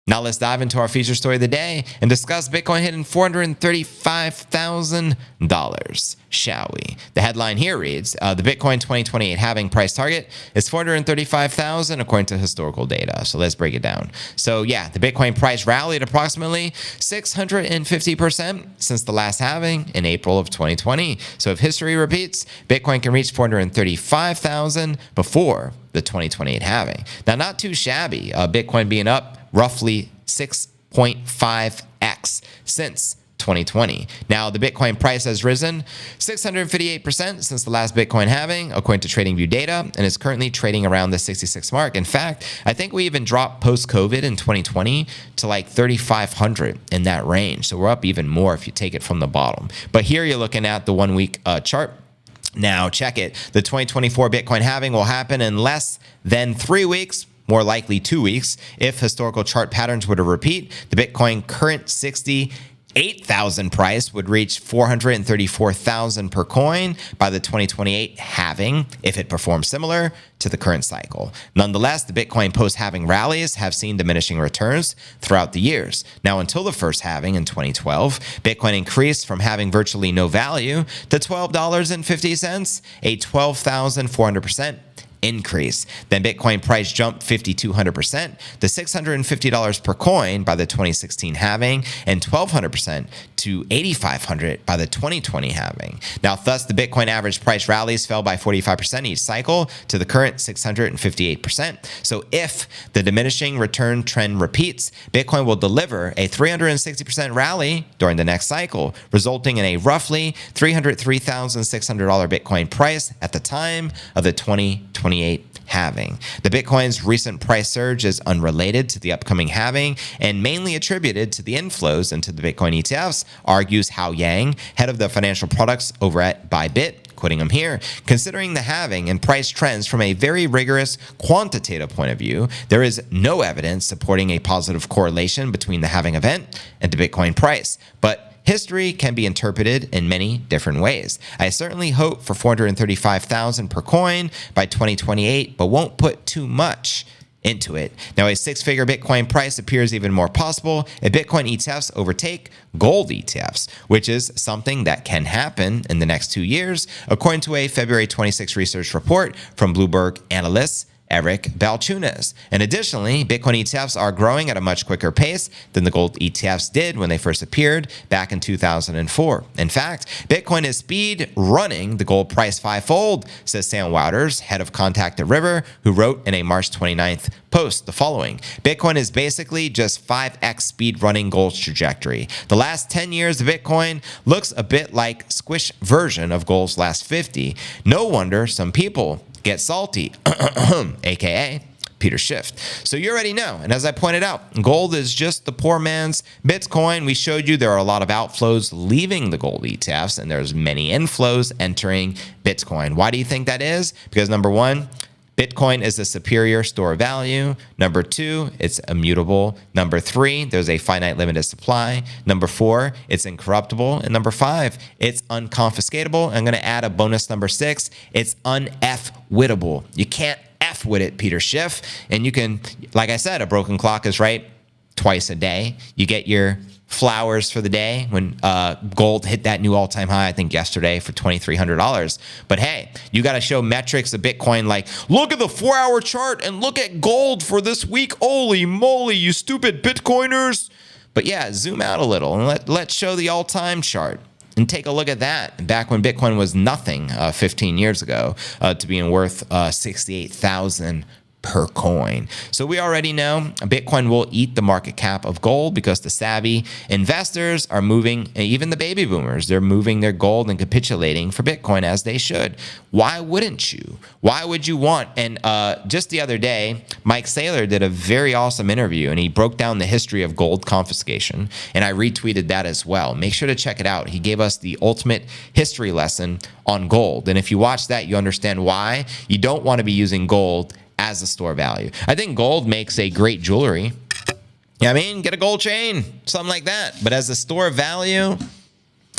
Now let's dive into our feature story of the day and discuss Bitcoin hitting $435,000, shall we? The headline here reads, the Bitcoin 2028 halving price target is $435,000 according to historical data. So let's break it down. So yeah, the Bitcoin price rallied approximately 650% since the last halving in April of 2020. So if history repeats, Bitcoin can reach $435,000 before the 2028 halving. Now, not too shabby, Bitcoin being up roughly 6.5x since 2020. Now, the Bitcoin price has risen 658% since the last Bitcoin halving, according to TradingView data, and is currently trading around the 66 mark. In fact, I think we even dropped post-COVID in 2020 to like 3,500 in that range. So we're up even more if you take it from the bottom. But here you're looking at the 1 week chart. Now, check it. The 2024 Bitcoin halving will happen in less than 3 weeks, more likely 2 weeks. If historical chart patterns were to repeat, the Bitcoin current 68,000 price would reach 434,000 per coin by the 2028 halving if it performs similar to the current cycle. Nonetheless, the Bitcoin post-halving rallies have seen diminishing returns throughout the years. Now, until the first halving in 2012, Bitcoin increased from having virtually no value to $12.50, a 12,400% increase. Then Bitcoin price jumped 5,200% to $650 per coin by the 2016 halving and 1,200% to $8,500 by the 2020 halving. Now, thus, the Bitcoin average price rallies fell by 45% each cycle to the current 658%. So if the diminishing return trend repeats, Bitcoin will deliver a 360% rally during the next cycle, resulting in a roughly $303,600 Bitcoin price at the time of the 2028 halving. The Bitcoin's recent price surge is unrelated to the upcoming halving and mainly attributed to the inflows into the Bitcoin ETFs, argues Hao Yang, head of the financial products over at Bybit. Quoting him here, considering the halving and price trends from a very rigorous quantitative point of view, there is no evidence supporting a positive correlation between the halving event and the Bitcoin price. But history can be interpreted in many different ways. I certainly hope for 435,000 per coin by 2028, but won't put too much into it. Now, a six-figure Bitcoin price appears even more possible if Bitcoin ETFs overtake gold ETFs, which is something that can happen in the next 2 years, according to a February 26 research report from Bloomberg analyst Eric Balchunas. And additionally, Bitcoin ETFs are growing at a much quicker pace than the gold ETFs did when they first appeared back in 2004. In fact, Bitcoin is speed running the gold price fivefold, says Sam Wouters, head of Contact at River, who wrote in a March 29th post the following: Bitcoin is basically just 5x speed running gold's trajectory. The last 10 years of Bitcoin looks a bit like squish version of gold's last 50. No wonder some people get salty, aka Peter Schiff. So you already know. And as I pointed out, gold is just the poor man's Bitcoin. We showed you there are a lot of outflows leaving the gold ETFs, and there's many inflows entering Bitcoin. Why do you think that is? Because number one, Bitcoin is a superior store of value. Number two, it's immutable. Number three, there's a finite limited supply. Number four, it's incorruptible. And number five, it's unconfiscatable. I'm going to add a bonus number six. It's un-F-wittable. You can't F with it, Peter Schiff. And you can, like I said, a broken clock is right twice a day. You get your flowers for the day when gold hit that new all-time high, I think yesterday, for $2,300. But hey, you got to show metrics of Bitcoin like, look at the 4-hour chart and look at gold for this week. Holy moly, you stupid Bitcoiners. But yeah, zoom out a little and let's show the all-time chart and take a look at that. Back when Bitcoin was nothing 15 years ago, to being worth 68,000 per coin. So we already know Bitcoin will eat the market cap of gold because the savvy investors are moving, even the baby boomers, they're moving their gold and capitulating for Bitcoin as they should. Why wouldn't you? Why would you want? And just the other day, Mike Saylor did a very awesome interview and he broke down the history of gold confiscation. And I retweeted that as well. Make sure to check it out. He gave us the ultimate history lesson on gold. And if you watch that, you understand why you don't want to be using gold as a store value. I think gold makes a great jewelry. I mean, get a gold chain, something like that. But as a store value,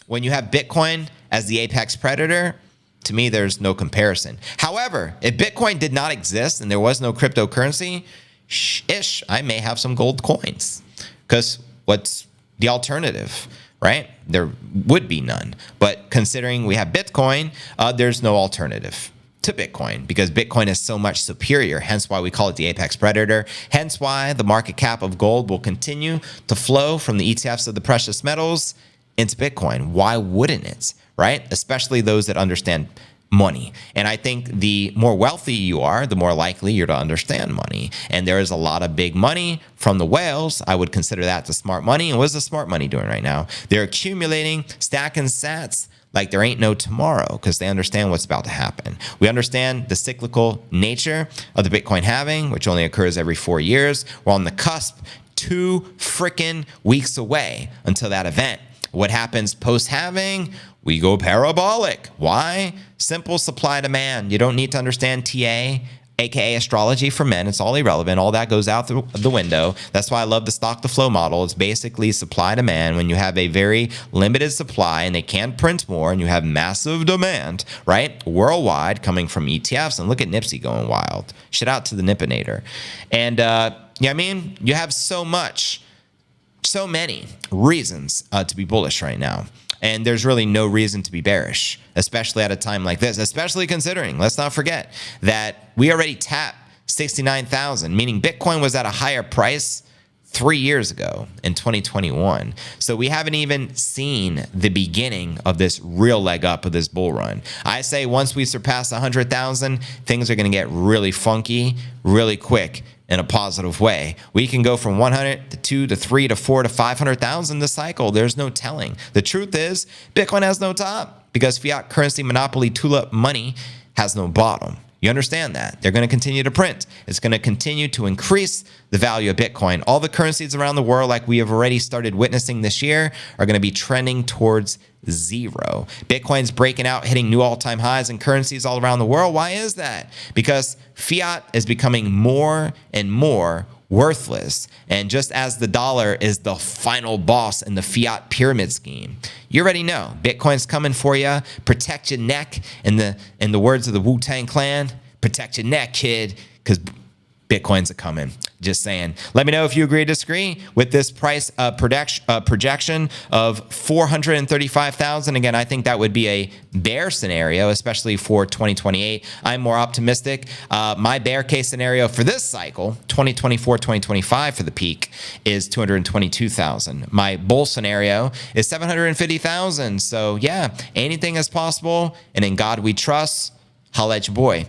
when you have Bitcoin as the apex predator, to me, there's no comparison. However, if Bitcoin did not exist and there was no cryptocurrency, ish, I may have some gold coins. Because what's the alternative, right? There would be none. But considering we have Bitcoin, there's no alternative to Bitcoin because Bitcoin is so much superior, hence why we call it the apex predator, hence why the market cap of gold will continue to flow from the ETFs of the precious metals into Bitcoin. Why wouldn't it, right? Especially those that understand money. And I think the more wealthy you are, the more likely you're to understand money. And there is a lot of big money from the whales. I would consider that the smart money. And what is the smart money doing right now? They're accumulating, stacking sats like there ain't no tomorrow because they understand what's about to happen. We understand the cyclical nature of the Bitcoin halving, which only occurs every 4 years. We're on the cusp, 2 freaking weeks away until that event. What happens post-halving? We go parabolic. Why? Simple supply demand. You don't need to understand TA, aka astrology for men. It's all irrelevant. All that goes out the window. That's why I love the stock to flow model. It's basically supply demand. When you have a very limited supply and they can't print more and you have massive demand, right? Worldwide coming from ETFs. And look at Nipsey going wild. Shout out to the Nipinator. And I mean, you have so many reasons to be bullish right now. And there's really no reason to be bearish, especially at a time like this, especially considering, let's not forget that we already tapped 69,000, meaning Bitcoin was at a higher price 3 years ago in 2021. So we haven't even seen the beginning of this real leg up of this bull run. I say once we surpass 100,000, things are going to get really funky really quick in a positive way. We can go from 100 to 2 to 3 to 4 to 500,000 this cycle. There's no telling. The truth is Bitcoin has no top because fiat currency monopoly tulip money has no bottom. You understand that? They're going to continue to print. It's going to continue to increase the value of Bitcoin. All the currencies around the world, like we have already started witnessing this year, are going to be trending towards zero. Bitcoin's breaking out, hitting new all-time highs in currencies all around the world. Why is that? Because fiat is becoming more and more worthless. And just as the dollar is the final boss in the fiat pyramid scheme, you already know Bitcoin's coming for you. Protect your neck. In the words of the Wu-Tang Clan, protect your neck, kid, because Bitcoins are coming. Just saying. Let me know if you agree or disagree with this price projection of 435,000. Again, I think that would be a bear scenario, especially for 2028. I'm more optimistic. My bear case scenario for this cycle, 2024-2025 for the peak, is 222,000. My bull scenario is 750,000. So yeah, anything is possible. And in God we trust. Holla at your boy.